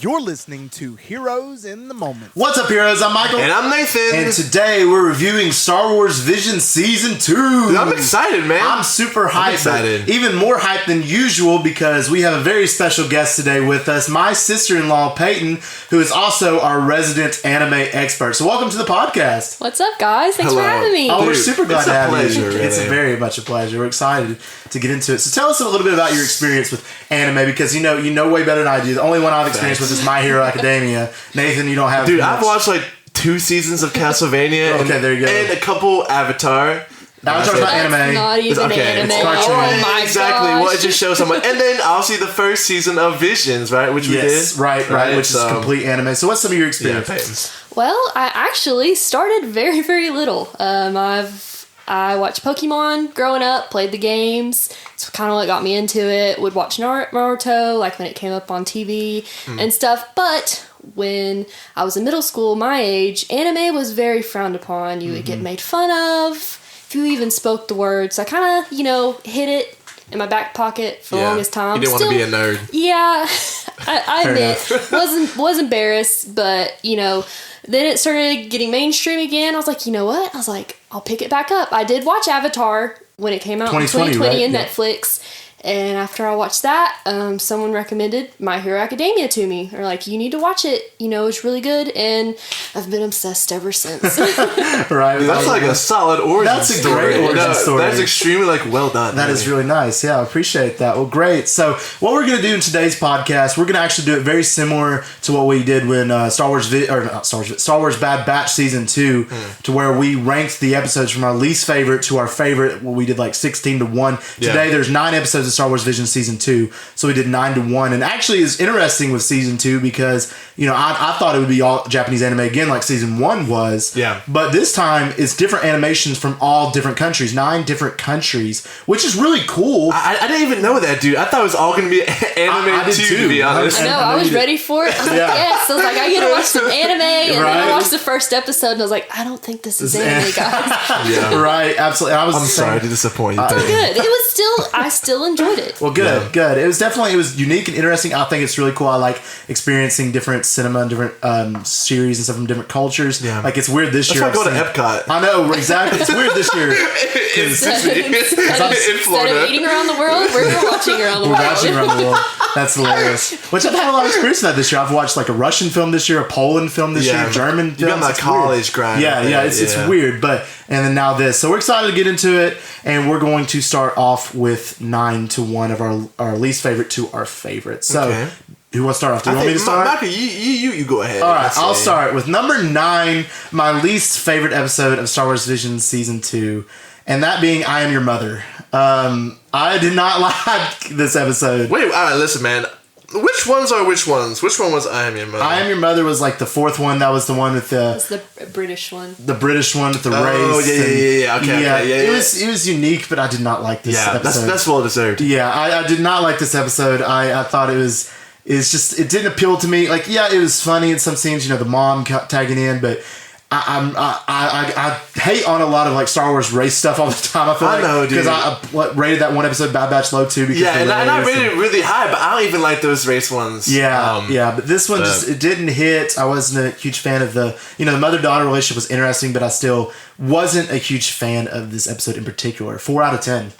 You're listening to Heroes in the Moment. What's up, heroes? I'm Michael. And I'm Nathan. And today we're reviewing Star Wars Vision Season 2. Dude, I'm excited, man. I'm super hyped. I'm excited. Even more hyped than usual because we have a very special guest today with us, my sister-in-law, Peyton, who is also our resident anime expert. So welcome to the podcast. What's up, guys? Thanks Hello. for having me. Oh, we're Dude, super glad it's to a have pleasure, you. really. It's very much a pleasure. We're excited to get into it. So tell us a little bit about your experience with anime because you know way better than I do. The only one I've experienced with is My Hero Academia. Nathan, you don't have Dude, much. I've watched like 2 seasons of Castlevania. Okay, there you go. And a couple Avatar. Avatar's not That's anime. not even Okay, anime. it's cartoon. Oh my Exactly. gosh. Well, it just shows how much. And then obviously the first season of Visions, right? Which we Yes, did. right, which is complete anime. So what's some of your Yeah, experience? Peyton. Well, I actually started very, very little. I watched Pokemon growing up, played the games. It's kind of what got me into it. Would watch Naruto, like when it came up on TV and stuff. But when I was in middle school, my age, anime was very frowned upon. You would get made fun of if you even spoke the words. I kind of, hid it in my back pocket for the longest time. You didn't want to be a nerd. Yeah, I admit, was embarrassed, but then it started getting mainstream again. I was like, you know what? I was like, I'll pick it back up. I did watch Avatar when it came out in 2020 in Netflix. And after I watched that, someone recommended My Hero Academia to me. They're like, you need to watch it. It's really good. And I've been obsessed ever since. Right. Dude, that's like a solid origin That's a story. great origin story. That's extremely well done. That is really nice. Yeah, I appreciate that. Well, great. So what we're going to do in today's podcast, we're going to actually do it very similar to what we did when Star Wars Bad Batch Season 2, to where we ranked the episodes from our least favorite to our favorite. Well, we did like 16 to 1. Today, there's 9 episodes of Star Wars Vision Season 2, so we did 9 to 1. And actually, it's interesting with Season 2 because, I thought it would be all Japanese anime again like Season 1 was. Yeah. But this time, it's different animations from all different countries, 9 different countries, which is really cool. I didn't even know that, dude. I thought it was all going to be anime I did too, to be too. honest. I know, I was ready for it. I was like, yes. I was like, I get to watch some anime. And then I watched the first episode and I was like, I don't think this is anime, guys. Yeah. Right, absolutely. I'm sorry to disappoint you. Good. It was I still enjoyed it. Well, good. It was unique and interesting. I think it's really cool. I like experiencing different cinema and different series and stuff from different cultures. Yeah. Like, it's weird this year. That's why I go to Epcot. I know, exactly. It's weird this year. in Florida. Instead of eating around the world, we're watching around the We're world. watching around the world. That's hilarious. Which I've had a lot of experience with that this year. I've watched like a Russian film this year, a Poland film this year, German You've been films. on It's college weird. grind. Yeah, it's weird. And then now this. So we're excited to get into it. And we're going to start off with 9 to 1 of our least favorite to our favorite. So who wants to start off? Do you want me to start? Michael, you go ahead. All right, I'll start with number 9, my least favorite episode of Star Wars Vision Season 2, and that being I Am Your Mother. I did not like this episode. Wait, all right, listen, man. Which ones are which ones? Which one was I Am Your Mother? I Am Your Mother was like the 4th one. That was the one with It's the British one. the British one with the race. Oh, yeah. Okay, It was unique, but I did not like this episode. That's well deserved. Yeah, I did not like this episode. I thought it didn't appeal to me. Like, yeah, it was funny in some scenes, the mom tagging in, but I hate on a lot of like Star Wars race stuff all the time. I feel like, know, dude. Because I rated that one episode Bad Batch low too. Because and I rated it really high, but I don't even like those race ones. Yeah, but this one it didn't hit. I wasn't a huge fan of the mother-daughter relationship was interesting, but I still wasn't a huge fan of this episode in particular. 4 out of 10.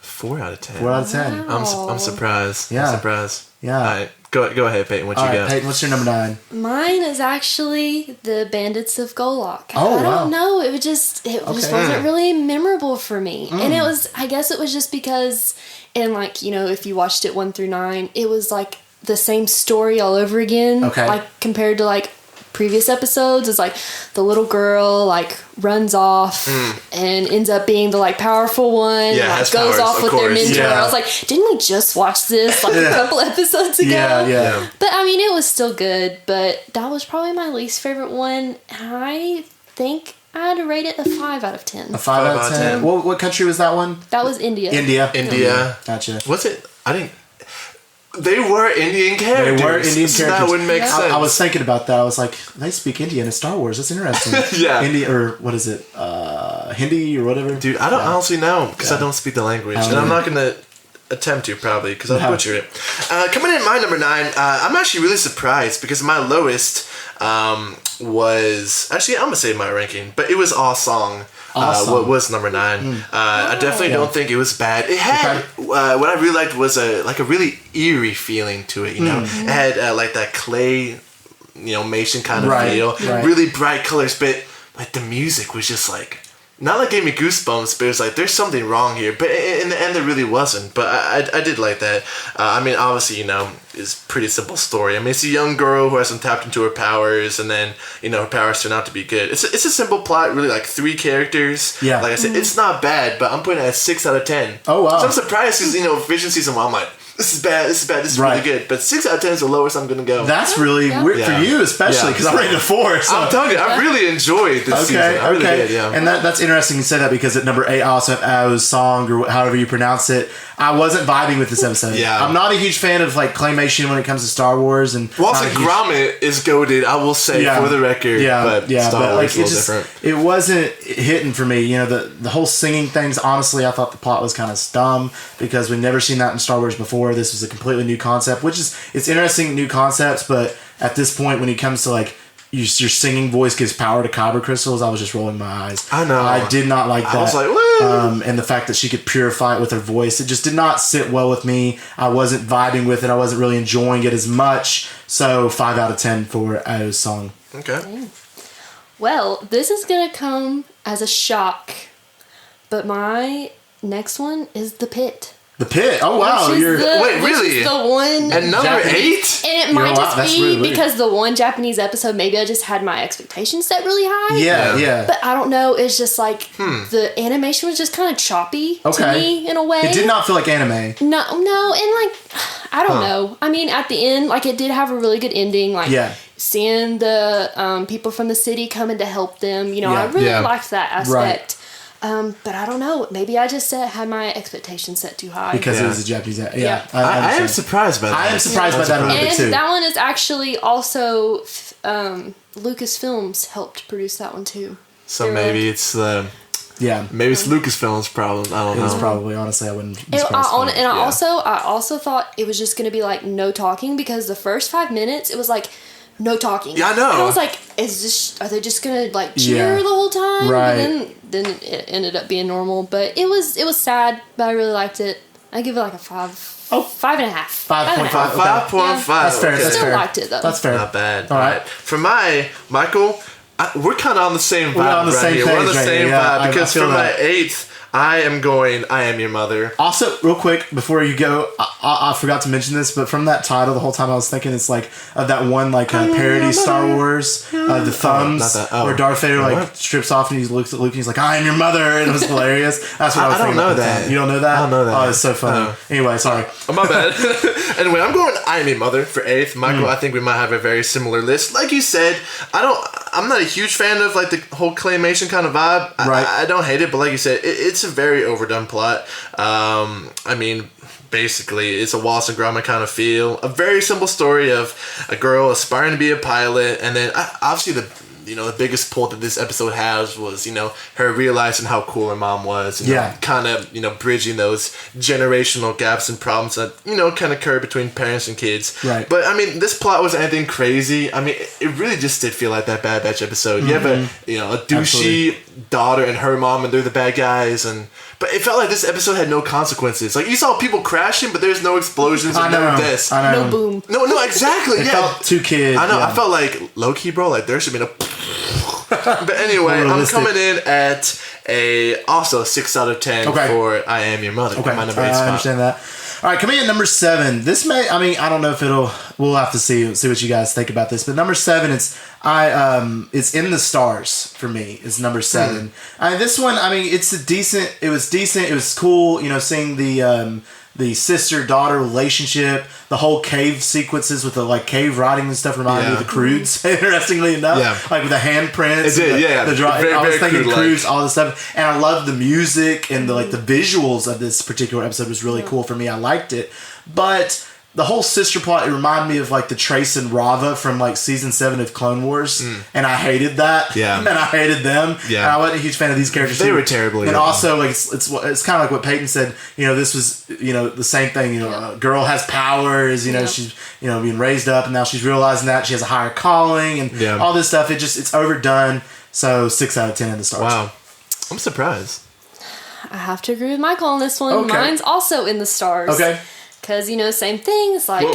4 out of 10. 4 out of 10. Wow. I'm surprised. Yeah. I'm surprised. Yeah. All right, go ahead, Peyton. What you got? Peyton, what's your number 9? Mine is actually the Bandits of Golok. Oh, I wow. don't know. It just wasn't really memorable for me. And I guess it was just because, and like, if you watched it 1 through 9, it was like the same story all over again. Okay. Like compared to like previous episodes, it's like the little girl like runs off and ends up being the like powerful one. Yeah, like, has goes powers, off of with their course. mentor. Yeah. I was like, didn't we just watch this like a couple episodes ago? Yeah. But I mean, it was still good. But that was probably my least favorite one. I think I'd rate it a 5 out of 10. A 5 out of 10. What country was that one? That was India. India. Gotcha. What's it? I didn't. They were Indian characters. They were Indian so characters. That wouldn't make sense. I was thinking about that. I was like, they speak Indian in Star Wars. That's interesting. Yeah. India, or what is it? Hindi or whatever? Dude, I don't honestly know because I don't speak the language. And I'm not going to attempt to probably because I butchered it. Coming in my number 9, I'm actually really surprised because my lowest was actually I'm gonna say my ranking, but it was All Song. What was number 9? I definitely don't think it was bad. It had what I really liked was a really eerie feeling to it. You know, it had like that clay, mation kind of feel. Right. Really bright colors, but like the music was just like. Not like gave me goosebumps, but it was like there's something wrong here. But in the end, there really wasn't. But I did like that. I mean, obviously, it's a pretty simple story. I mean, it's a young girl who hasn't tapped into her powers, and then her powers turn out to be good. It's a simple plot, really, like 3 characters. Yeah. Like I said, it's not bad, but I'm putting it at 6 out of 10. Oh wow! So I'm surprised because Vision season 1, I'm like. This is bad. This is really good. But 6 out of 10 is the lowest I'm gonna go. That's really weird for you, especially because I'm rated a 4. So. I'm telling you, I really enjoyed this season. I really did. Yeah. And that's interesting you said that because at number 8, I also have Ao's Song or however you pronounce it. I wasn't vibing with this episode. Yeah. I'm not a huge fan of like claymation when it comes to Star Wars and. Walter Gromit is goated. I will say for the record. Yeah. But Star Wars is a little different. It wasn't hitting for me. The whole singing things. Honestly, I thought the plot was kind of dumb because we've never seen that in Star Wars before. This was a completely new concept, it's interesting, new concepts, but at this point when it comes to like your singing voice gives power to kyber crystals, I was just rolling my eyes. I know. I did not like that. I was like, woo! And the fact that she could purify it with her voice, it just did not sit well with me. I wasn't vibing with it. I wasn't really enjoying it as much. So 5 out of 10 for Ao's Song. Okay. Well, this is going to come as a shock, but my next one is The Pit. The Pit. Oh wow! Wait, really? Is the one at number Japanese, 8, and it might just be because the one Japanese episode. Maybe I just had my expectations set really high. Yeah. But I don't know. It's just like the animation was just kind of choppy to me in a way. It did not feel like anime. No, and like I don't know. I mean, at the end, like it did have a really good ending. Like seeing the people from the city coming to help them. I really liked that aspect. Right. But I don't know. Maybe I just had my expectations set too high. Because it was a Japanese... Yeah. I am surprised by that. I am surprised by that a little bit too. And that one is actually also... Lucasfilms helped produce that one too. So maybe it's... maybe it's Lucasfilm's problem. I don't know. It's probably, honestly, I wouldn't be surprised. I also thought it was just going to be like no talking because the first 5 minutes, it was like... No talking. Yeah, I know. And I was like, are they just gonna like cheer the whole time? Right. And then it ended up being normal. But it was sad, but I really liked it. I give it like a 5. Oh, 5.5. 5.5. 5.5. That's fair. That's fair. Liked it though. That's fair. Not bad. All right. For Michael, we're kind of on the same vibe. We're on the same page. We're on the same vibe because for my 8th. I Am Your Mother. Also, real quick, before you go, I forgot to mention this, but from that title, the whole time I was thinking it's like of that one like parody Star Wars, The Thumbs, where Darth Vader strips off and he looks at Luke and he's like, I am your mother, and it was hilarious. That's what I was thinking. I don't know that. You don't know that? I don't know that. Oh, it's so funny. Anyway, sorry. My bad. Anyway, I'm going I Am Your Mother for 8th. Michael, I think we might have a very similar list. Like you said, I'm not a huge fan of like the whole claymation kind of vibe. Right. I don't hate it, but like you said, it's a very overdone plot. I mean, basically, it's a Wallace and Gromit kind of feel. A very simple story of a girl aspiring to be a pilot, and then obviously the biggest pull that this episode has was, her realizing how cool her mom was. Kind of, bridging those generational gaps and problems that, kind of occur between parents and kids. Right. But, I mean, this plot wasn't anything crazy. I mean, it really just did feel like that Bad Batch episode. Mm-hmm. You have a douchey daughter and her mom, and they're the bad guys, but it felt like this episode had no consequences. Like, you saw people crashing, but there's no explosions or none of this. No boom. No, exactly. It felt too kid. I know. Yeah. I felt like, low-key, bro, like, there should be no... But anyway, I'm coming in at also 6 out of 10 for I Am Your Mother. Okay, my number 8 spot. I understand that. All right, coming in at number 7. This I don't know if we'll have to see what you guys think about this. But number 7, it's In the Stars for me. It's number 7. This one, it was decent. It was cool, seeing the sister-daughter relationship, the whole cave sequences with the cave writing and stuff reminded me of the Croods, interestingly enough. Like with the handprints. It did, I was thinking Croods, all this stuff. And I loved the music and the visuals of this particular episode was really cool for me. I liked it. But the whole sister plot, it reminded me of like the Trace and Rava from like season 7 of Clone Wars, and I hated that. Yeah, and I hated them. Yeah, and I wasn't a huge fan of these characters. They were terrible. And also, like it's kind of like what Peyton said. You know, this was the same thing. You know, a girl has powers. You know, she's being raised up, and now she's realizing that she has a higher calling, and all this stuff. It's overdone. So 6 out of 10 in the stars. Wow, I'm surprised. I have to agree with Michael on this one. Okay. Mine's also in the stars. Okay. Because, same thing. It's like,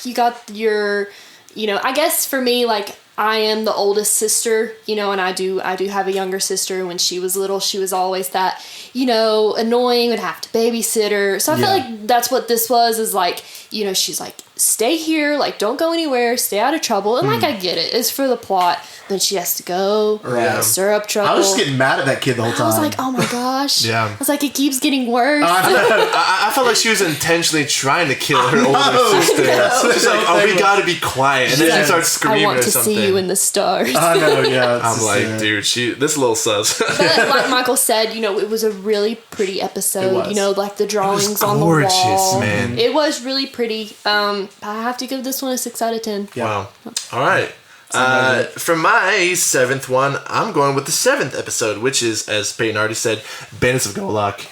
you got your, I guess for me, like, I am the oldest sister, and I do have a younger sister. When she was little, she was always that, annoying, would have to babysit her. So I feel like that's what this was, is like, she's like, stay here, like, don't go anywhere, stay out of trouble. And like, I get it. It's for the plot. Then she has to go, stir up trouble. I was just getting mad at that kid the whole time. I was like, oh my gosh. Yeah. I was like, it keeps getting worse. I felt like she was intentionally trying to kill her older sister. She's like, we gotta be quiet. And then she starts screaming I want or to something. see you in the stars. I know, yeah. I'm like, dude, this little sus. But like Michael said, it was a really pretty episode. It was. Like the drawings on the gorgeous, wall. man. It was really pretty. I have to give this one a 6 out of 10. Yeah. Wow. All right. For my 7th one, I'm going with the 7th episode, which is, as Peyton already said, Bandits of Golok.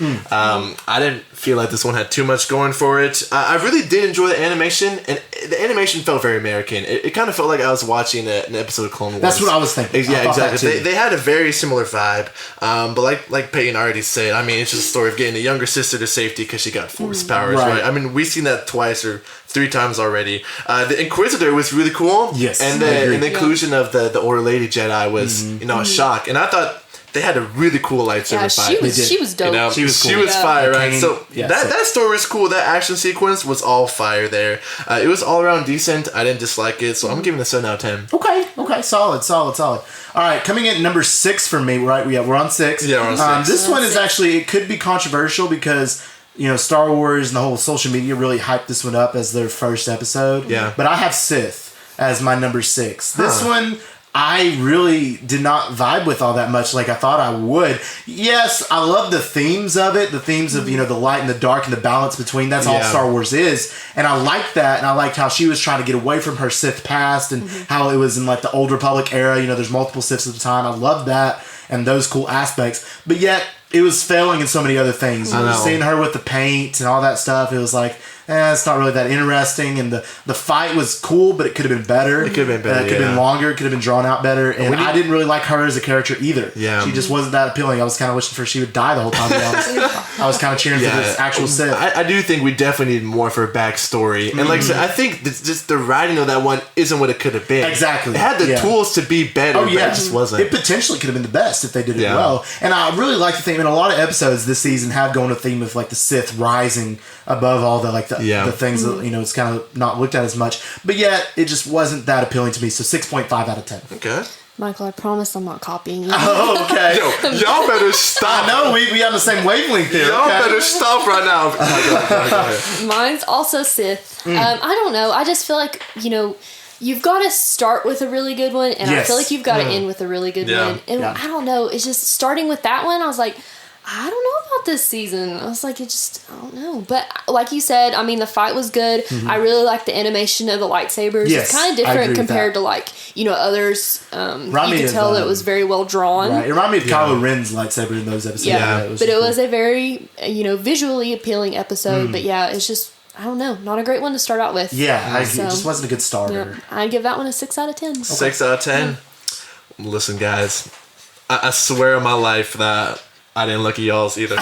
I didn't feel like this one had too much going for it. I really did enjoy the animation, and the animation felt very American. It kind of felt like I was watching an episode of Clone Wars. That's what I was thinking. Yeah, exactly. They had a very similar vibe, but like Peyton already said, I mean, it's just a story of getting a younger sister to safety because she got force powers, right? I mean, we've seen that twice or 3 times already. The Inquisitor was really cool. Yes, and the inclusion of the Order Lady Jedi was, a shock. And I thought they had a really cool lightsaber fight. She was dope. She was cool. She was fire, right? So Yeah, that story was cool. That action sequence was all fire there. It was all around decent. I didn't dislike it, so I'm giving it a 7 out of 10. Okay, solid. All right, coming in number 6 for me, right? We're on 6. Yeah, we're on 6. This one is actually, it could be controversial because, Star Wars and the whole social media really hyped this one up as their first episode. Yeah. But I have Sith as my number 6. This one, I really did not vibe with all that much like I thought I would. Yes, I love the themes of it. The themes of, the light and the dark and the balance between. That's all Star Wars is. And I liked that. And I liked how she was trying to get away from her Sith past and how it was in like the Old Republic era. There's multiple Siths at the time. I loved that and those cool aspects. But yet, it was failing in so many other things. Seeing her with the paint and all that stuff, it was like, it's not really that interesting. And the fight was cool, but it could have been better. It could have been better. It could have been longer. It could have been drawn out better. And I didn't really like her as a character either. Yeah. She just wasn't that appealing. I was kind of wishing she would die the whole time, to be honest. I was kind of cheering for this actual Sith. I do think we definitely need more for her backstory. And like I said, I think just the writing of that one isn't what it could have been. Exactly. It had the tools to be better, but it just wasn't. It potentially could have been the best if they did it well. And I really like the theme. And a lot of episodes this season have gone a theme of like the Sith rising above all the the things that it's kind of not looked at as much, but yet it just wasn't that appealing to me. So 6.5 out of 10. Okay. Michael, I promise I'm not copying you. Oh, okay. Yo, y'all better stop. I know we on the same wavelength here. Y'all better stop right now. Go ahead. Mine's also Sith. I don't know. I just feel like you've got to start with a really good one, and I feel like you've got to end with a really good one. And I don't know. It's just starting with that one. I was like, I don't know about this season. I was like, I don't know. But like you said, I mean, the fight was good. I really like the animation of the lightsabers. Yes, it's kind of different compared to like, others. You could tell that it was very well drawn. Right. It reminded me of Kylo Ren's lightsaber in those episodes. Yeah, it was a very, visually appealing episode. But yeah, it's just, I don't know, not a great one to start out with. Yeah, it just wasn't a good starter. I'd give that one a 6 out of 10. 6 out of 10. Listen, guys, I swear on my life that I didn't look at y'all's either.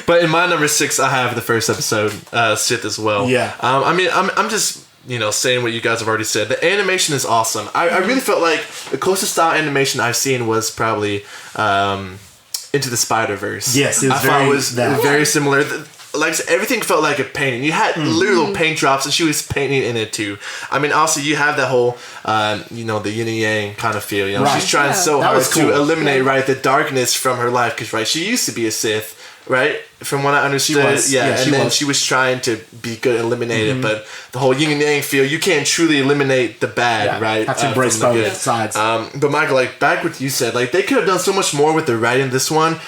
But in my number 6, I have the first episode, Sith, as well. Yeah. I mean, I'm just, saying what you guys have already said. The animation is awesome. I really felt like the closest style animation I've seen was probably Into the Spider-Verse. Yes, it was very similar. Like everything felt like a painting. You had little paint drops, and she was painting in it too. I mean, also you have that whole, the yin and yang kind of feel. She's trying so hard to eliminate the darkness from her life because she used to be a Sith, right? From what I understood, she was trying to be good and eliminate it, but the whole yin and yang feel, you can't truly eliminate the bad, right? Have to embrace both sides. But Michael, back what you said, they could have done so much more with the writing of this one.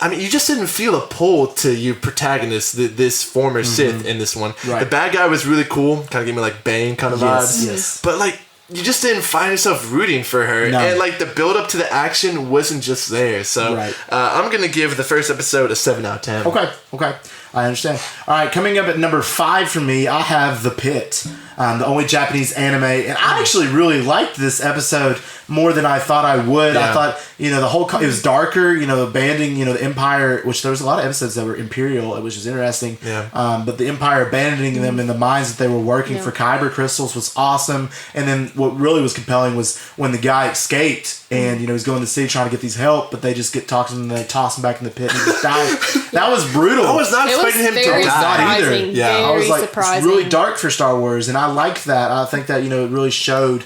I mean, you just didn't feel a pull to your protagonist, this former Sith in this one. Right. The bad guy was really cool, kind of gave me like Bane kind of vibes. Yes. But like, you just didn't find yourself rooting for her, No. and like the build up to the action wasn't just there. So I'm gonna give the first episode a 7 out of 10. Okay. I understand. All right, coming up at number 5 for me, I have The Pit, the only Japanese anime, and I actually really liked this episode more than I thought I would. Yeah. I thought, the whole it was darker, abandoning, the Empire, which there was a lot of episodes that were Imperial, which was interesting. Yeah. But the Empire abandoning them in the mines that they were working for kyber crystals was awesome. And then what really was compelling was when the guy escaped and he's going to the city trying to get these help, but they just get talking and they toss him back in the pit and he just dies. That was brutal. I was not expecting him to very die either. surprising. Yeah. Very I was like, surprising. it's really dark for Star Wars, and I liked that. I think that, it really showed,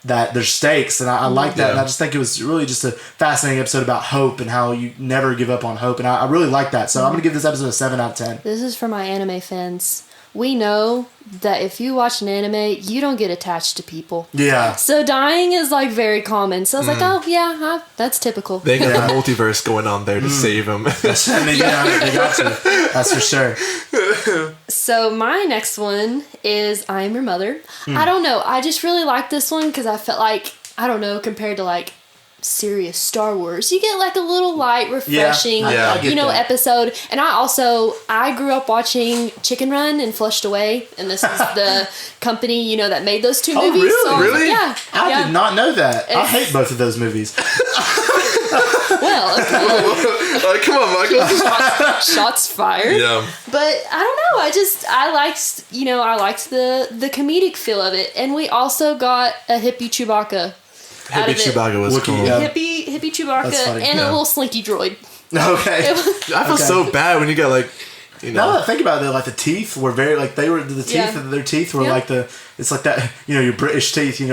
that there's stakes, and I like that. And I just think it was really just a fascinating episode about hope and how you never give up on hope, and I really like that. So I'm going to give this episode a 7 out of 10. This is for my anime fans. We know that if you watch an anime, you don't get attached to people. Yeah. So dying is like very common. So I was like, oh yeah, that's typical. They got the multiverse going on there to save him. And they got to. That's for sure. So my next one is I Am Your Mother. I don't know. I just really like this one because I felt like, I don't know, compared to like serious Star Wars, you get like a little light, refreshing, I get that. episode. And I grew up watching Chicken Run and Flushed Away, and this is the company that made those two movies. Really? So I was like, Really? yeah. I did not know that. I hate both of those movies. Well, okay. Come on, Michael. Shots fired. Yeah. But I don't know. I liked the comedic feel of it, and we also got a hippie Chewbacca. Hippie Chewbacca was Wookiee, cool. yeah. Hippie Chewbacca That's funny. and a Yeah. little slinky droid. Okay. I feel so bad when you got like, Now that I think about it, like the teeth were very like the teeth of their teeth were like it's like that your British teeth, the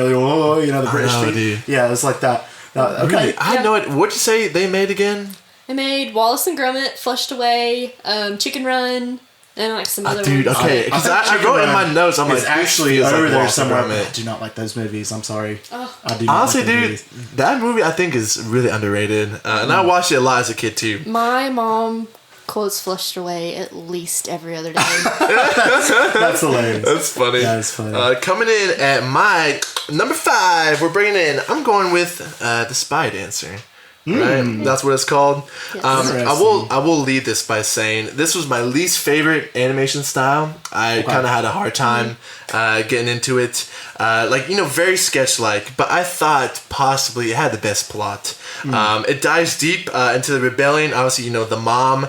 British teeth. Dude. Yeah, it's like that. Okay. Really? I had no idea. What'd you say they made again? I made Wallace and Gromit, Flushed Away, Chicken Run, and like some other Dude, ones. okay. Because I Chicken wrote in Run my notes, I'm like, it's actually this feels over like there Wallace and somewhere. Gromit. I do not like those movies. I'm sorry. Oh. I do not Honestly, like those dude, movies. that movie I think is really underrated. And I watched it a lot as a kid too. My mom quotes Flushed Away at least every other day. That's hilarious. That's funny. That is funny. Coming in at my number 5, we're bringing in, I'm going with The Spy Dancer. Right? That's what it's called. Yes. I will lead this by saying this was my least favorite animation style. I kind of had a hard time getting into it. Very sketch-like, but I thought possibly it had the best plot. It dives deep into the rebellion. Obviously, the mom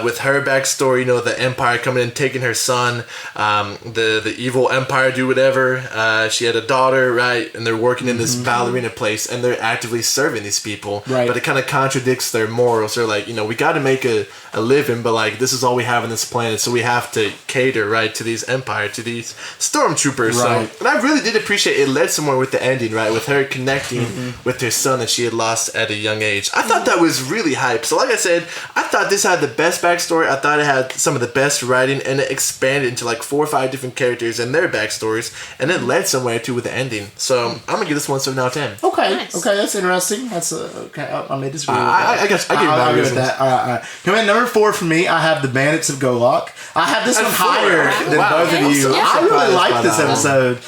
with her backstory, the Empire coming in, taking her son, the evil Empire do whatever. She had a daughter, right? And they're working in this ballerina place, and they're actively serving these people. Right. But it kind of contradicts their morals. They're like, we got to make a living, but like, this is all we have on this planet, so we have to cater, right, to these Empire, to these stormtroopers. Right. So, and I really did appreciate it led somewhere with the ending, right, with her connecting with her son that she had lost at a young age. I thought that was really hype. So like I said, I thought this had the best backstory. I thought it had some of the best writing, and it expanded into like 4 or 5 different characters and their backstories, and it led somewhere too with the ending. So I'm gonna give this one 7 out of 10. Okay. Nice. Okay, that's interesting. That's okay. I may disagree with I that. guess I give you I'll that give it reasons. that. All right. Coming in number 4 for me, I have the Bandits of Golok. I have this At one 4. higher than Wow. both of Yeah, you. yeah. I really Surprised liked by this that one. episode.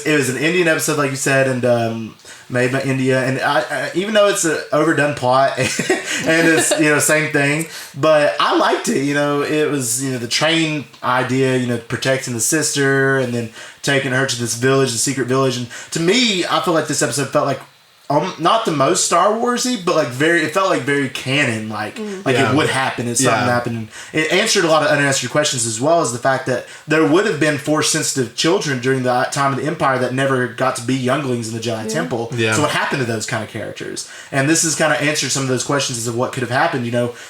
It was an Indian episode, like you said, and made by India. And I even though it's an overdone plot and it's same thing, but I liked it. It was the train idea. Protecting the sister and then taking her to this village, the secret village. And to me, I feel like this episode felt like not the most Star Warsy, but like it felt like very canon, like Yeah. it would happen. It's something Yeah. happened. And it answered a lot of unanswered questions, as well as the fact that there would have been Force sensitive children during the time of the Empire that never got to be younglings in the Jedi Temple. Yeah. So what happened to those kind of characters? And this has kind of answered some of those questions as of what could have happened.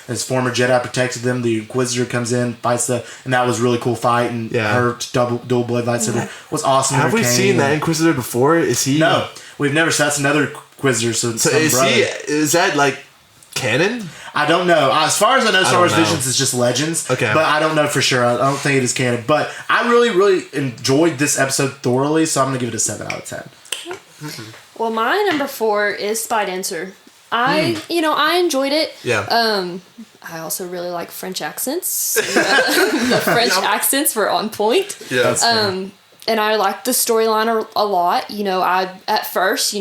As former Jedi protected them, the Inquisitor comes in, fights and that was a really cool fight. And Yeah. her dual blade lightsaber was awesome. Have we Her seen cane that and- Inquisitor before? Is he? No, we've never. So that's another Inquisitor. So Is that like canon? I don't know. As far as I know, Star Wars don't know. Visions is just legends. Okay. But I don't know for sure. I don't think it is canon. But I really, really enjoyed this episode thoroughly, so I'm going to give it a 7 out of 10. Well, my number 4 is Spy Dancer. I enjoyed it. Yeah. I also really like French accents. The French accents were on point. Yeah. And I liked the storyline a lot. I at first,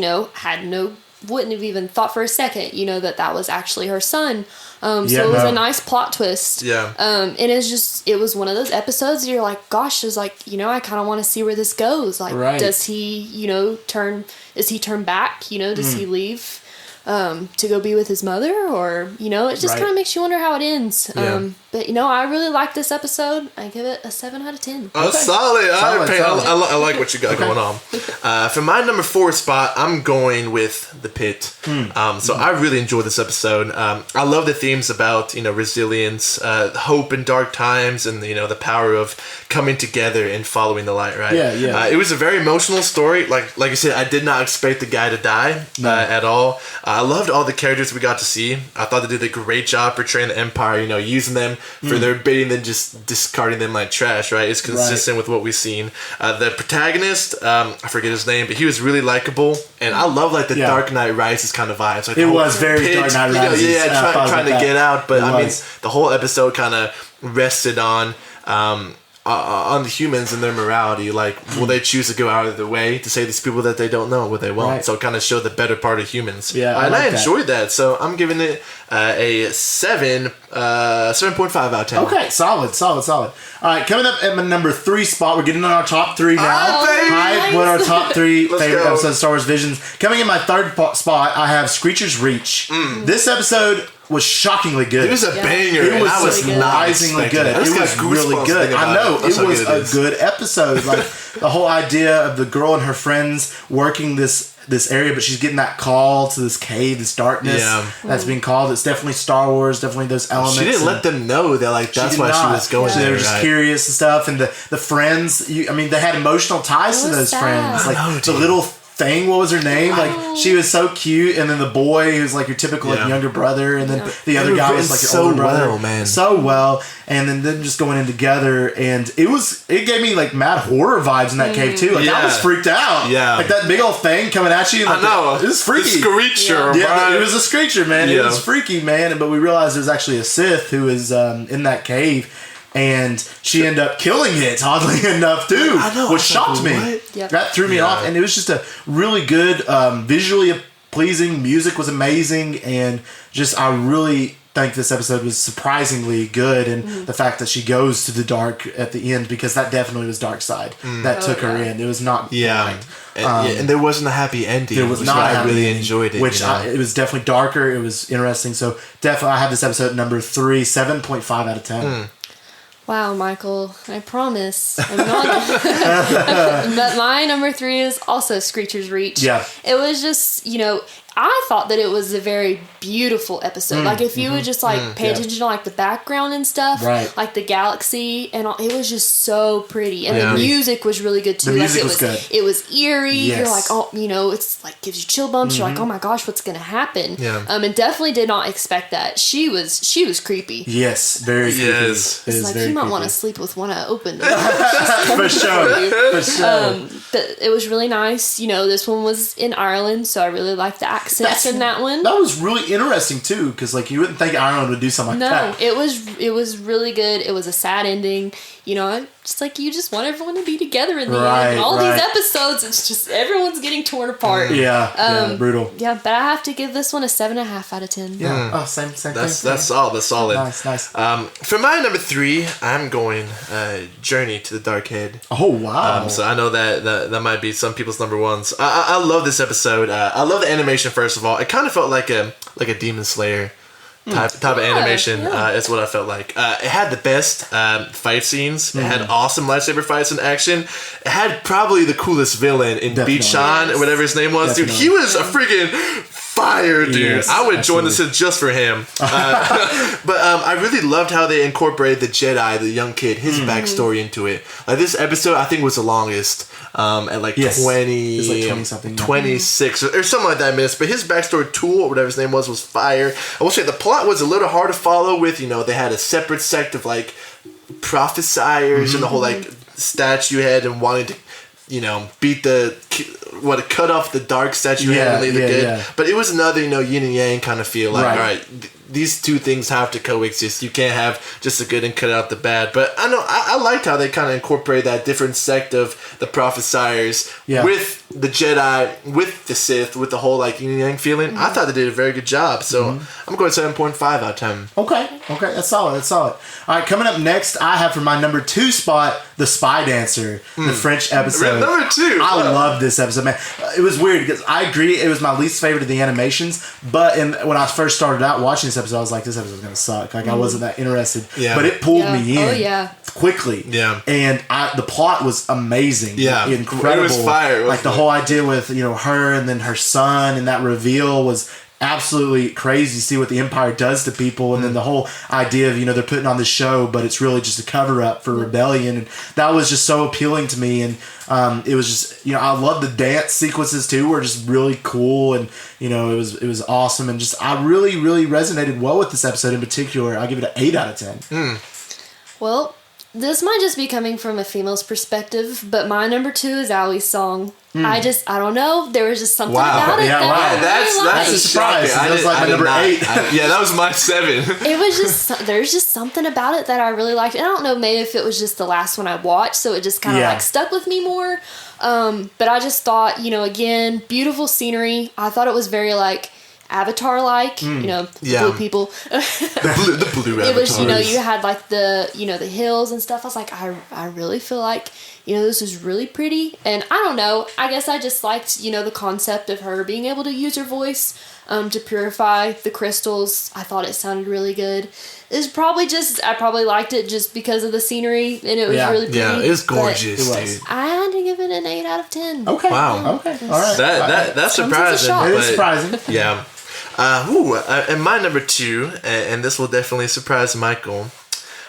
wouldn't have even thought for a second, that was actually her son. So it was a nice plot twist. Yeah. And it was one of those episodes that you're like, gosh, I kind of want to see where this goes. Like, does he, is he turn back? Does he leave to go be with his mother? Or, it just kind of makes you wonder how it ends. Yeah. But, I really like this episode. I give it a 7 out of 10. Oh, solid. All right, Peyton, I like what you got going on. For my number 4 spot, I'm going with The Pit. So I really enjoyed this episode. I love the themes about, resilience, hope in dark times, and, the power of coming together and following the light, right? Yeah. It was a very emotional story. Like you said, I did not expect the guy to die at all. I loved all the characters we got to see. I thought they did a great job portraying the Empire, using them for their baiting than just discarding them like trash, right? It's consistent with what we've seen. The protagonist, I forget his name, but he was really likable, and I love like the Dark Knight Rises kind of vibes. Like, it was very Dark Knight Rises. Trying to get out, but I mean, the whole episode kind of rested on the humans and their morality. Like, will they choose to go out of their way to save these people that they don't know what they want? So it kind of showed the better part of humans. Yeah, I enjoyed that. So I'm giving it a 7.5 out of 10. Okay, solid. All right, coming up at my number 3 spot, we're getting on our top 3 now. Nice. What are our top 3 favorite go. episodes of Star Wars Visions? Coming in my 3rd spot, I have Screecher's Reach. This episode was shockingly good. It was a banger. It was not surprisingly good. I It just got was really goosebumps good. thinking I about know. it. That's It how was good it a is. good episode. Like, the whole idea of the girl and her friends working this area, but she's getting that call to this cave, this darkness that's being called. It's definitely Star Wars, definitely those elements. She didn't let them know that, like, that's why she was going there. They were just curious and stuff. And the friends, they had emotional ties to those sad. friends. Like, the little thing, what was her name? Like, she was so cute, and then the boy who's like your typical like younger brother, and then the other guy was like your older brother. So well, and then them just going in together, and it gave me like mad horror vibes in that cave too. Like, I was freaked out. Yeah, like that big old thing coming at you. Like, I know. It was freaky. The screecher. Yeah, it was a screecher, man. It was freaky, man. But we realized it was actually a Sith who was in that cave. And she ended up killing it, oddly enough, too. I know. Which shocked me. Yep. That threw me off. And it was just a really good, visually pleasing. Music was amazing. And just, I really think this episode was surprisingly good. And the fact that she goes to the dark at the end, because that definitely was dark side. That took her in. It was not light. And there wasn't a happy ending. There was not. I really enjoyed it. Which it was definitely darker. It was interesting. So definitely, I have this episode at number 3, 7.5 out of 10. Wow, Michael, I promise I'm not. But my number 3 is also Screecher's Reach. Yeah. It was just, I thought that it was a very beautiful episode. Like, if you would just pay attention to like the background and stuff, like the galaxy, and all, it was just so pretty. And the music was really good too. The music like, was good. It was eerie. Yes. You're like, oh, it's like gives you chill bumps. You're like, oh my gosh, what's gonna happen? Yeah. And definitely did not expect that. She was creepy. Yes, very creepy. Yes. It is Like, very you might creepy. want to sleep with one eye open. For sure. But it was really nice. This one was in Ireland, so I really liked the accents in that one. That was really interesting too, because like you wouldn't think Ireland would do something like that. No, it was really good. It was a sad ending. Just like you just want everyone to be together in the end. And all these episodes, it's just everyone's getting torn apart. Yeah, brutal. Yeah, but I have to give this one a 7.5 out of 10. Yeah. Oh, same thing. That's solid. That's solid. Nice. For my number 3, I'm going Journey to the Dark Head. Oh wow. So I know that might be some people's number ones. I love this episode. I love the animation. First of all, it kind of felt like a Demon Slayer type of animation. Is what I felt like. It had the best fight scenes. It had awesome lightsaber fights in action. It had probably the coolest villain in Beat-Chan, or whatever his name was. Dude, he was a freaking fire, dude. Yes, I would join absolutely. this just for him. But I really loved how they incorporated the Jedi, the young kid, his backstory into it. Like, this episode, I think, was the longest. At like 20, it's like 20 something, 26 or something like that minutes. But his backstory, Tool, or whatever his name was fire. I will say the plot was a little hard to follow with, they had a separate sect of like prophesiers and the whole like statue head and wanting to beat cut off the dark statue and leave the good. Yeah. But it was another, yin and yang kind of feel. Like, all right, these two things have to coexist. You can't have just the good and cut out the bad. But I liked how they kind of incorporate that different sect of the prophesiers with the Jedi, with the Sith, with the whole like yin and yang feeling. Mm-hmm. I thought they did a very good job. So I'm going 7.5 out of 10. Okay, that's solid. All right, coming up next, I have for my number 2 spot, The Spy Dancer, the French episode. Number 2. I love this episode, man. It was weird because I agree it was my least favorite of the animations, but when I first started out watching this episode, I was like, this episode's gonna suck. Like I wasn't that interested. Yeah. But it pulled me in quickly. Yeah. And the plot was amazing. Yeah. Incredible. It was fire. Like the whole idea with, her and then her son and that reveal was absolutely crazy to see what the Empire does to people, and then the whole idea of they're putting on this show but it's really just a cover-up for rebellion, and that was just so appealing to me. And it was just I love the dance sequences too, were just really cool, and it was awesome, and just I really resonated well with this episode in particular. I'll give it an 8 out of 10. Well, this might just be coming from a female's perspective, but my number 2 is Ali's song. I don't know. There was just something about it. That's a surprise. That was like my number 8. That was my 7. It was just, there's just something about it that I really liked. And I don't know, maybe if it was just the last one I watched, so it just kind of like stuck with me more. But I just thought, again, beautiful scenery. I thought it was very like Avatar-like, blue people. the blue It was, you had like the hills and stuff. I was like, I really feel like, this is really pretty. And I don't know, I guess I just liked, the concept of her being able to use her voice to purify the crystals. I thought it sounded really good. It's probably I probably liked it just because of the scenery, and it was really pretty. Yeah, it's gorgeous, dude. I had to give it an 8 out of 10. Okay. Wow. Okay. All right. That's surprising. It is surprising. Yeah. And my number 2, and this will definitely surprise Michael,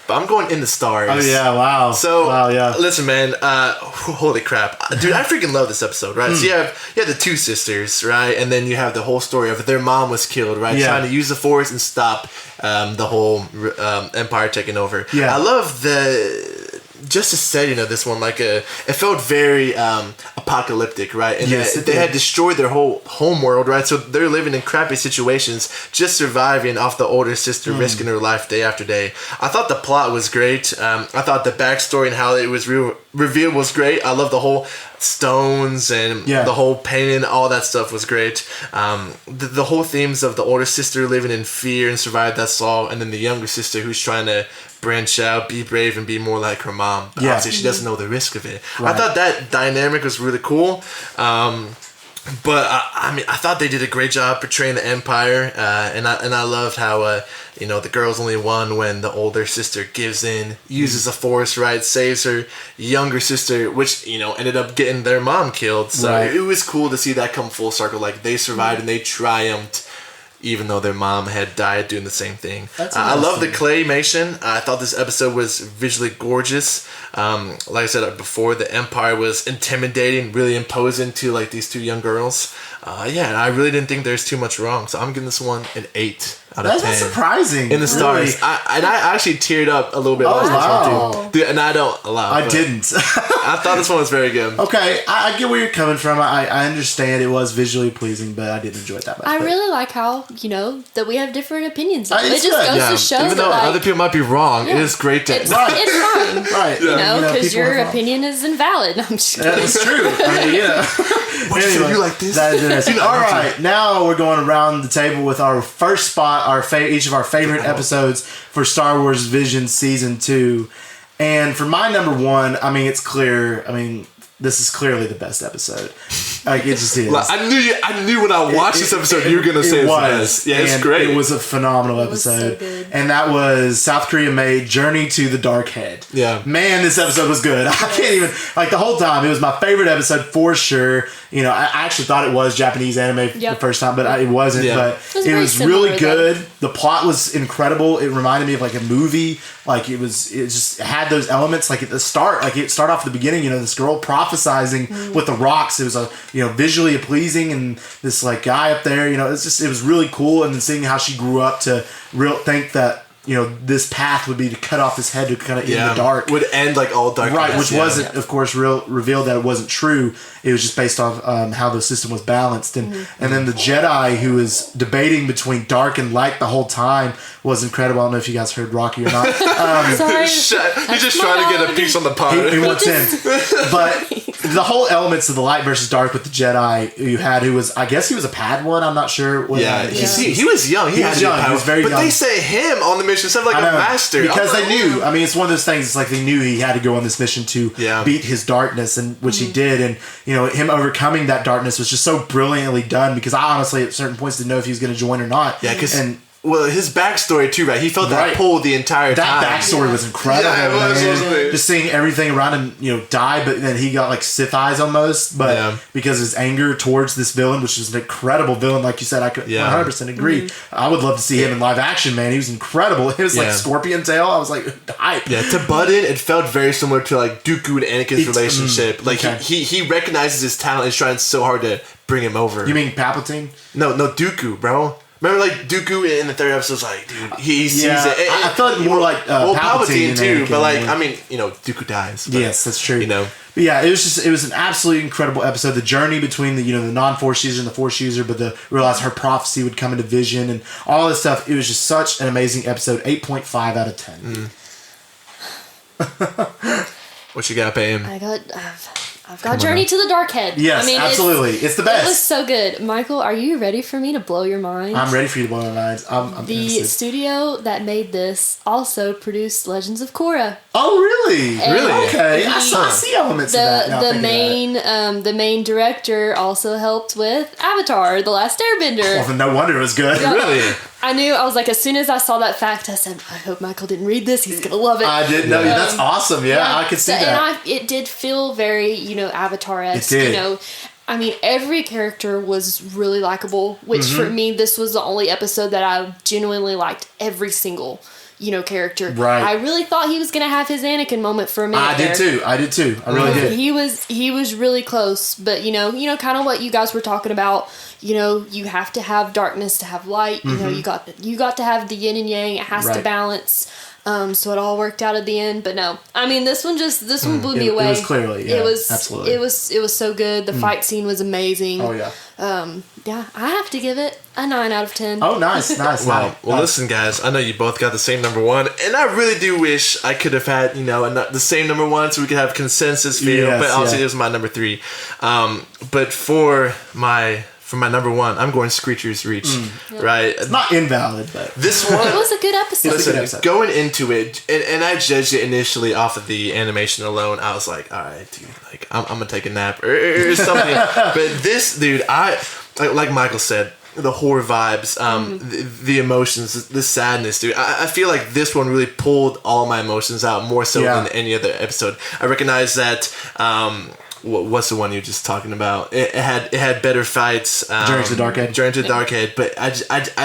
but I'm going In the Stars. Oh yeah, wow. So listen, man, holy crap, dude, I freaking love this episode, right? So you have the 2 sisters, right, and then you have the whole story of their mom was killed, right, trying to use the Force and stop the whole Empire taking over. Yeah, I love just to say, this one, like it felt very apocalyptic, right? And they had destroyed their whole home world, right? So they're living in crappy situations, just surviving off the older sister risking her life day after day. I thought the plot was great. I thought the backstory and how it was revealed was great. I love the whole stones and the whole painting, all that stuff was great. The whole themes of the older sister living in fear and survive that assault, and then the younger sister who's trying to branch out, be brave, and be more like her mom. But obviously she doesn't know the risk of it. Right. I thought that dynamic was really cool. But I thought they did a great job portraying the Empire, and I loved how the girl's only won when the older sister gives in, uses the Force, right, saves her younger sister, which ended up getting their mom killed. So it was cool to see that come full circle. Like they survived and they triumphed, even though their mom had died doing the same thing. I love the claymation. I thought this episode was visually gorgeous. Like I said before, the Empire was intimidating, really imposing to like these 2 young girls. And I really didn't think there's too much wrong. So I'm giving this one an 8 out of 10. That's surprising. In the Stars. Really? I actually teared up a little bit. Wow. Dude, and I don't allow it. I didn't. I thought this one was very good. Okay, I get where you're coming from. I understand it was visually pleasing, but I didn't enjoy it that much. I really like how, that we have different opinions. It just goes to show even though that, other people might be wrong, it is great to... It's fine. Right. Because your opinion is invalid. I'm just kidding. That's true. What anyway, you like this? That is interesting. All right, now we're going around the table with our first spot, each of our favorite episodes for Star Wars Vision Season 2. And for my number 1, it's clear. This is clearly the best episode. Like it just is. I knew when I watched this episode you were gonna say it was. Yeah, it's great. It was a phenomenal episode. So and that was South Korea made Journey to the Dark Head. Yeah. Man, this episode was good. I can't even the whole time. It was my favorite episode for sure. I actually thought it was Japanese anime the first time, but it wasn't. Yeah. But it was really good. The plot was incredible. It reminded me of like a movie. Like it just had those elements. Like at the start, it started off at the beginning. This girl prophesizing with the rocks. It was visually pleasing, and this like guy up there. It was really cool. And then seeing how she grew up to think that this path would be to cut off his head to kind of in the dark. Would end like all dark. Right, which wasn't, of course, revealed that it wasn't true. It was just based on how the system was balanced. And then the Jedi, who was debating between dark and light the whole time, was incredible. I don't know if you guys heard Rocky or not. Sorry. He's just trying to get a piece on the pie. He wants in. But the whole elements of the light versus dark with the Jedi you had, who was, I guess he was a Padawan, I'm not sure. He was young. He was young. He was very young. But they say him on the mission instead of like a master. Because they knew. I mean, it's one of those things, it's like they knew he had to go on this mission to beat his darkness, and which he did. And, him overcoming that darkness was just so brilliantly done, because I honestly, at certain points, didn't know if he was going to join or not. Yeah, because... Well, his backstory too, right? He felt that pull the entire time. That backstory was incredible. Yeah, it was. Just seeing everything around him, die, but then he got like Sith eyes almost. But because of his anger towards this villain, which is an incredible villain, like you said, I could 100% agree. I would love to see him in live action, man. He was incredible. It was like Scorpion Tail. I was like, hype. Yeah, to butt in, it felt very similar to like Dooku and Anakin's relationship. He recognizes his talent and is trying so hard to bring him over. You mean Palpatine? No, Dooku, bro. Remember, like, Dooku in the third episode was like, dude, he sees it. I felt more like Palpatine too, but like, I mean, Dooku dies. But, yes, that's true. But yeah, it was an absolutely incredible episode. The journey between the non-Force user and the Force user, but realize her prophecy would come into vision and all this stuff. It was just such an amazing episode. 8.5 out of 10. What you got, Peyton? I've got Journey to the Dark Head. Yes, absolutely. It's the best. It was so good. Michael, are you ready for me to blow your mind? I'm ready for you to blow my mind. I'm the interested. Studio that made this also produced Legends of Korra. Oh, really? And really? Okay. I see elements of that. The main director also helped with Avatar: The Last Airbender. Well, no wonder it was good. Yeah. Really? I was like, as soon as I saw that fact, I said, I hope Michael didn't read this. He's going to love it. I didn't know. That's awesome. Yeah, I could see that. And it did feel very, Avatar-esque. It did. I mean, every character was really likable, which for me, this was the only episode that I genuinely liked every single, character. Right. I really thought he was going to have his Anakin moment for a minute. I did too. I really did. He was really close, but kind of what you guys were talking about. You have to have darkness to have light. You got to have the yin and yang. It has to balance. So it all worked out at the end. But no, I mean, this one blew me away. It was clearly, absolutely. It was so good. The fight scene was amazing. Oh yeah. I have to give it a 9 out of 10. Oh, nice. Well, listen, guys. I know you both got the same number one, and I really do wish I could have had the same number one, so we could have consensus feel. But obviously, it was my number 3. But for my number 1, I'm going Screecher's Reach. Right? It's not invalid, but this one. It was a good episode. Listen, going into it, and I judged it initially off of the animation alone. I was like, all right, dude, like I'm gonna take a nap or something. But this, dude, like Michael said, the horror vibes, the emotions, the sadness, dude. I feel like this one really pulled all my emotions out more so than any other episode. I recognize that. What's the one you were just talking about? It had better fights. Journey to the Dark Head. Journey to the Dark Head, but I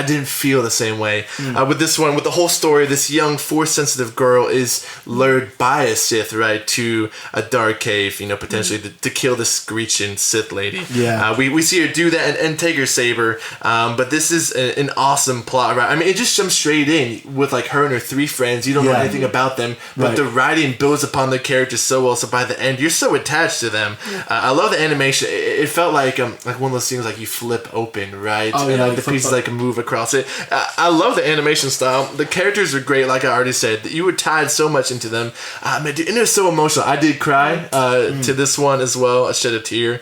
didn't feel the same way with this one. With the whole story, this young Force-sensitive girl is lured by a Sith, right, to a dark cave, potentially to kill the screeching Sith lady. Yeah. We see her do that and take her saber, but this is an awesome plot, right? I mean, it just jumps straight in with like her and her 3 friends. You don't know anything about them, but the writing builds upon their characters so well. So by the end, you're so attached to them. I love the animation. It felt like one of those things like you flip open, right? Oh, and like the pieces like move across it. I love the animation style. The characters are great, like I already said. You were tied so much into them. And it was so emotional. I did cry to this one as well. I shed a tear.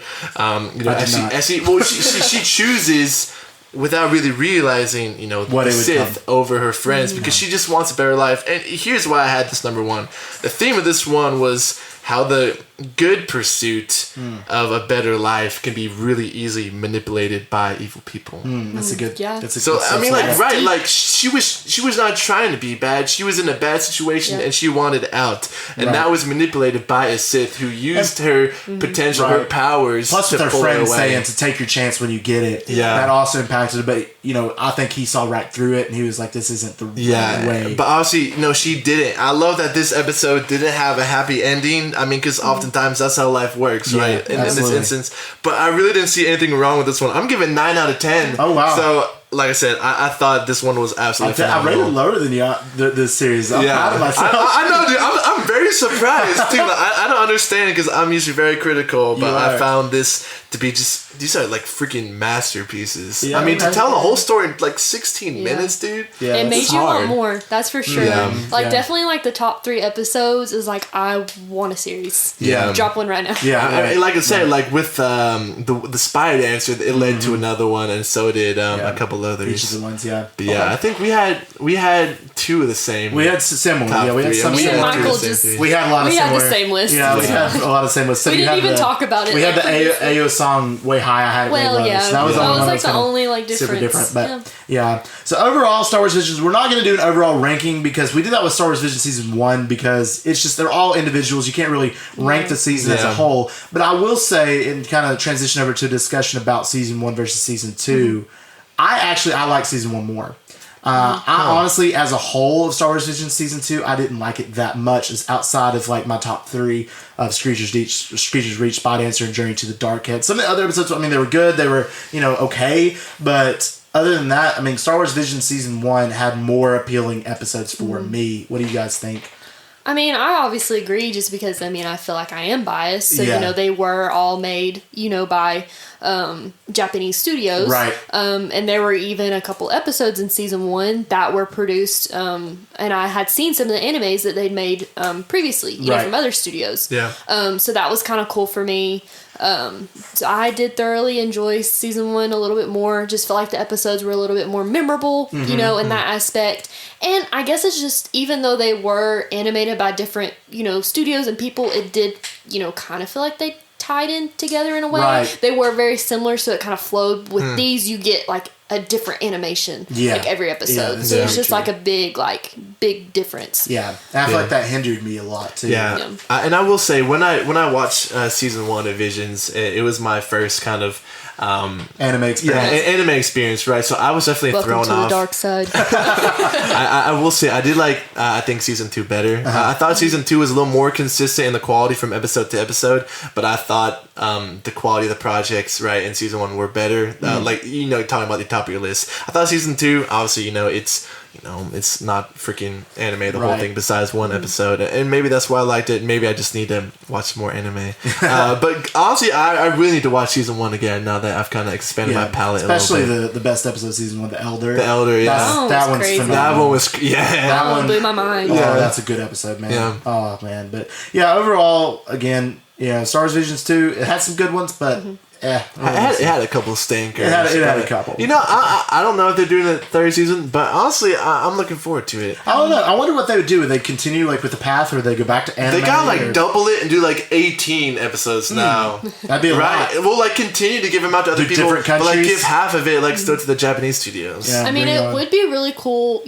She chooses without really realizing, what the Sith over her friends because she just wants a better life. And here's why I had this number 1. The theme of this one was how the good pursuit of a better life can be really easily manipulated by evil people. That's a good. Yeah. Like she was not trying to be bad. She was in a bad situation and she wanted out, and that was manipulated by a Sith who used her potential, her powers. Plus, with her friends saying to take your chance when you get it. Yeah, that also impacted her. But I think he saw right through it, and he was like, "This isn't the right way." But obviously, she didn't. I love that this episode didn't have a happy ending. I mean, because oftentimes that's how life works, right? In this instance. But I really didn't see anything wrong with this one. I'm giving 9 out of 10. Oh, wow. So like I said, I thought this one was absolutely I phenomenal. rated lower than you this series. I'm proud of myself. I know, dude. I'm very surprised too. Like, I don't understand because I'm usually very critical, but I found this to be these are like freaking masterpieces. Yeah, I mean, to tell the whole story in like 16 minutes, dude. Yeah, it made it's you hard. want more. That's for sure. Yeah. Definitely like the top 3 episodes is like I want a series. Yeah. Drop one right now. Yeah, I like I said, like with the spy dancer, it led to another one, and so did a couple others. Each of the ones, yeah. But yeah, I think we had 2 of the same. We had similar. Top Yeah, we had three. some I mean, similar. Michael three. just We had a lot of we had similar. the same list. Yeah, we had a lot of same lists. So we you didn't had even talk about it. We had like, the AO song way high. I had it way well, low. yeah, So that was, that the was one like the kinda only like difference. super different. But yeah. So overall, Star Wars Visions, we're not going to do an overall ranking because we did that with Star Wars Vision Season 1 because it's just, they're all individuals. You can't really rank the season as a whole. But I will say, and kind of transition over to a discussion about Season 1 versus Season 2, I like Season 1 more. I honestly, as a whole of Star Wars Vision Season 2, I didn't like it that much. It's outside of like my top 3 of Screecher's Reach, Spy Dancer, and Journey to the Dark Head. Some of the other episodes, I mean, they were good. They were, okay. But other than that, I mean, Star Wars Vision Season 1 had more appealing episodes for me. What do you guys think? I mean, I obviously agree just because, I feel like I am biased. So, Yeah. they were all made, by Japanese studios. Right. And there were even a couple episodes in Season 1 that were produced, and I had seen some of the animes that they'd made previously, you know, from other studios. Yeah. So that was kind of cool for me. So I did thoroughly enjoy Season 1 a little bit more. Just felt like the episodes were a little bit more memorable, in that aspect. And I guess it's just, even though they were animated by different, studios and people, it did, kind of feel like they tied in together in a way. Right. They were very similar, so it kind of flowed. With these, you get like a different animation, like every episode. that's So it's very just true. like a big difference. Yeah. And I feel like that hindered me a lot too. Yeah, and I will say when I watched Season 1 of Visions, it was my first kind of anime experience. Yeah, anime experience, right? So I was definitely Welcome thrown to off. the dark side. I will say I did like I think Season 2 better. I thought Season 2 was a little more consistent in the quality from episode to episode, but I thought the quality of the projects right in Season 1 were better. Like talking about the top of your list. I thought Season 2, obviously, it's not freaking anime, the whole thing, besides one episode. And maybe that's why I liked it. Maybe I just need to watch more anime. But honestly, I really need to watch Season 1 again now that I've kind of expanded my palette especially a little bit. the best episode of Season 1, The Elder. The Elder, yeah. That Oh, one's crazy. phenomenal. That one was, That one blew my mind. Oh, Yeah. that's a good episode, man. Yeah. Oh, man. But yeah, overall, again, Star Wars Visions 2, it had some good ones, but it had a couple of stinkers. It had a couple. I don't know if they're doing a third season, but honestly, I'm looking forward to it. I don't know. I wonder what they would do. Would they continue like with the path, or would they go back to anime? They gotta or- double it and do 18 episodes now. That'd be a Right? lot. We'll continue to give them out to other Do people, different but countries. give half of it still to the Japanese studios. Yeah. I mean, bring it on. would be really cool,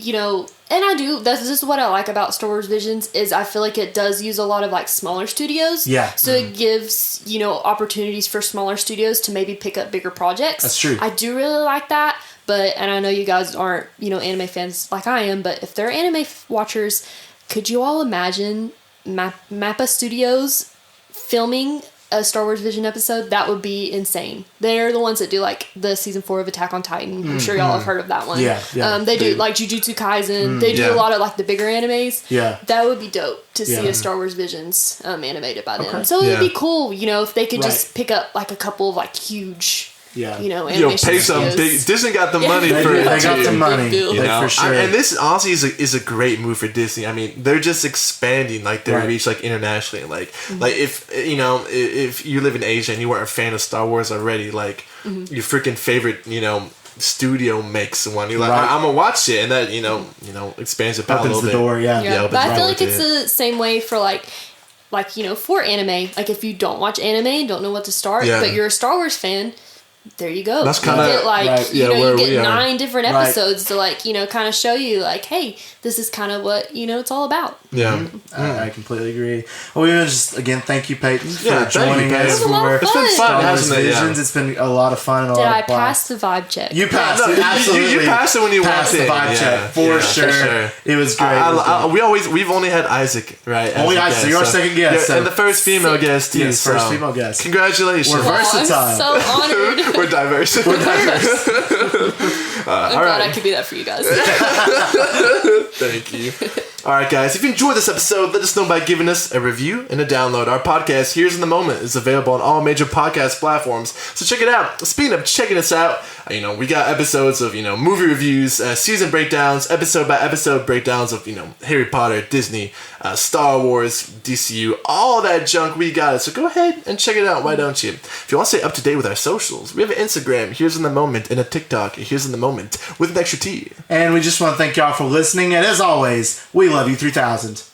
and I do. This is what I like about Star Wars Visions is I feel like it does use a lot of smaller studios. Yeah. So it gives opportunities for smaller studios to maybe pick up bigger projects. That's true. I do really like that, and I know you guys aren't anime fans like I am, but if they're anime watchers, could you all imagine Mappa Studios filming a Star Wars Vision episode? That would be insane. They're the ones that do the season 4 of Attack on Titan. I'm sure y'all have heard of that one. Yeah, yeah. They do Jujutsu Kaisen. They do a lot of the bigger animes. Yeah. That would be dope to see Yeah. a Star Wars Visions animated by them. Okay. So it would Yeah. be cool, if they could Right. just pick up a couple of huge, Yeah. animation Pay some studios. big. Disney got the money They, for do. it. They got too. the money. Big deal. You know? For sure. And this honestly is a great move for Disney. I mean, they're just expanding their Right. reach internationally. If if you live in Asia and you weren't a fan of Star Wars already, your freaking favorite studio makes one. You're like, Right. I'm gonna watch it, and that expands your palette a Opens little the bit. door. Yeah. Yeah, But I opens feel the like door it's to the same way for for anime. If you don't watch anime and don't know what to start, Yeah. but you're a Star Wars fan, there you go. That's you kinda- get right. Yeah, you where get we are. 9 different Right. episodes to kind of show you hey, this is kind of what it's all about. Yeah. I completely agree. Well, we just again thank you, Peyton, for Yeah, thank you, joining Peyton. us It was a lot for of It's been fun. fun, Star Wars hasn't it? Yeah. Visions. It's been a lot of fun. And a Did lot I of fun. pass the vibe check? You passed No, it. Absolutely. you passed it when you passed walked the in. vibe Yeah. check for Yeah, sure. for sure. It was great. It was great. We've only had Isaac, right? Only as a Isaac. guest, You're our second guest, yeah, so- and the first female Sick. guest too. Yes, first so female guest. Congratulations. We're Wow, versatile. I'm so honored. We're diverse. I'm glad I could be that for you guys. Thank you. All right, guys. If you enjoyed this episode, let us know by giving us a review and a download. Our podcast, Here's in the Moment, is available on all major podcast platforms. So check it out. Speaking of checking us out, we got episodes of, movie reviews, season breakdowns, episode by episode breakdowns of, Harry Potter, Disney, Star Wars, DCU, all that junk we got. So go ahead and check it out. Why don't you? If you want to stay up to date with our socials, we have an Instagram, Here's in the Moment, and a TikTok, Here's in the Moment, with an extra T. And we just want to thank y'all for listening. And as always, we love you 3000.